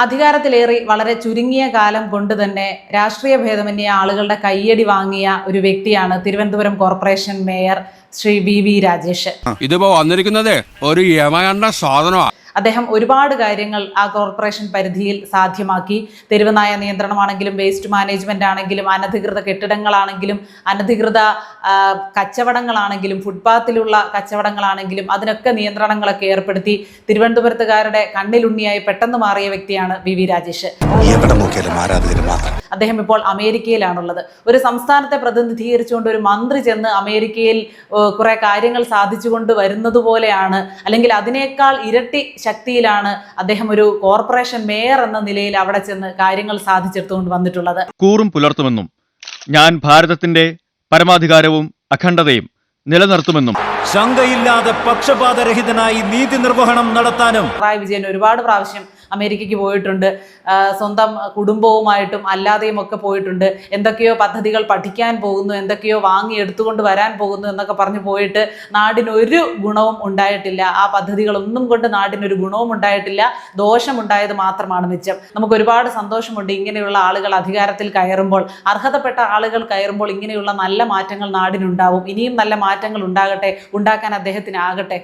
അധികാരത്തിലേറി വളരെ ചുരുങ്ങിയ കാലം കൊണ്ട് തന്നെ രാഷ്ട്രീയ ഭേദമന്യേ ആളുകളുടെ കയ്യടി വാങ്ങിയ ഒരു വ്യക്തിയാണ് Thiruvananthapuram corporation mayor Shri V Rajesh. ഇതിപ്പോ വന്നിരിക്കുന്നത് ഒരു യമകണ്ട സാധനമാണ്. അദ്ദേഹം ഒരുപാട് കാര്യങ്ങൾ ആ കോർപ്പറേഷൻ പരിധിയിൽ സാധ്യമാക്കി. തെരുവുനായ നിയന്ത്രണമാണെങ്കിലും വേസ്റ്റ് മാനേജ്മെന്റ് ആണെങ്കിലും അനധികൃത കെട്ടിടങ്ങളാണെങ്കിലും അനധികൃത കച്ചവടങ്ങളാണെങ്കിലും ഫുട്പാത്തിലുള്ള കച്ചവടങ്ങളാണെങ്കിലും അതിനൊക്കെ നിയന്ത്രണങ്ങളൊക്കെ ഏർപ്പെടുത്തി തിരുവനന്തപുരത്തുകാരുടെ കണ്ണിലുണ്ണിയായി പെട്ടെന്ന് മാറിയ വ്യക്തിയാണ് വി രാജേഷ്. അദ്ദേഹം ഇപ്പോൾ അമേരിക്കയിലാണുള്ളത്. ഒരു സംസ്ഥാനത്തെ പ്രതിനിധീകരിച്ചുകൊണ്ട് ഒരു മന്ത്രി ചെന്ന് അമേരിക്കയിൽ കുറെ കാര്യങ്ങൾ സാധിച്ചുകൊണ്ട് വരുന്നത് പോലെയാണ്, അല്ലെങ്കിൽ അതിനേക്കാൾ ഇരട്ടി ശക്തിയിലാണ് അദ്ദേഹം ഒരു കോർപ്പറേഷൻ മേയർ എന്ന നിലയിൽ അവിടെ ചെന്ന് കാര്യങ്ങൾ സാധിച്ചെടുത്തുകൊണ്ട് വന്നിട്ടുള്ളത്. കൂറും പുലർത്തുമെന്നും ഞാൻ ഭാരതത്തിന്റെ പരമാധികാരവും അഖണ്ഡതയും നിലനിർത്തുമെന്നും ശങ്കയില്ലാതെ പക്ഷപാതരഹിതനായി നീതി നിർവഹണം നടത്താനും പിണറായി വിജയൻ ഒരുപാട് പ്രാവശ്യം അമേരിക്കയ്ക്ക് പോയിട്ടുണ്ട്. സ്വന്തം കുടുംബവുമായിട്ടും അല്ലാതെയും ഒക്കെ പോയിട്ടുണ്ട്. എന്തൊക്കെയോ പദ്ധതികൾ പഠിക്കാൻ പോകുന്നു, എന്തൊക്കെയോ വാങ്ങി എടുത്തുകൊണ്ട് വരാൻ പോകുന്നു എന്നൊക്കെ പറഞ്ഞു പോയിട്ട് നാടിനൊരു ഗുണവും ഉണ്ടായിട്ടില്ല. ആ പദ്ധതികളൊന്നും കൊണ്ട് നാടിനൊരു ഗുണവും ഉണ്ടായിട്ടില്ല, ദോഷമുണ്ടായത് മാത്രമാണ് മിച്ചം. നമുക്ക് ഒരുപാട് സന്തോഷമുണ്ട് ഇങ്ങനെയുള്ള ആളുകൾ അധികാരത്തിൽ കയറുമ്പോൾ, അർഹതപ്പെട്ട ആളുകൾ കയറുമ്പോൾ ഇങ്ങനെയുള്ള നല്ല മാറ്റങ്ങൾ നാടിനുണ്ടാവും. ഇനിയും നല്ല മാറ്റങ്ങൾ ഉണ്ടാകട്ടെ, ഉണ്ടാക്കാൻ അദ്ദേഹത്തിനാകട്ടെ.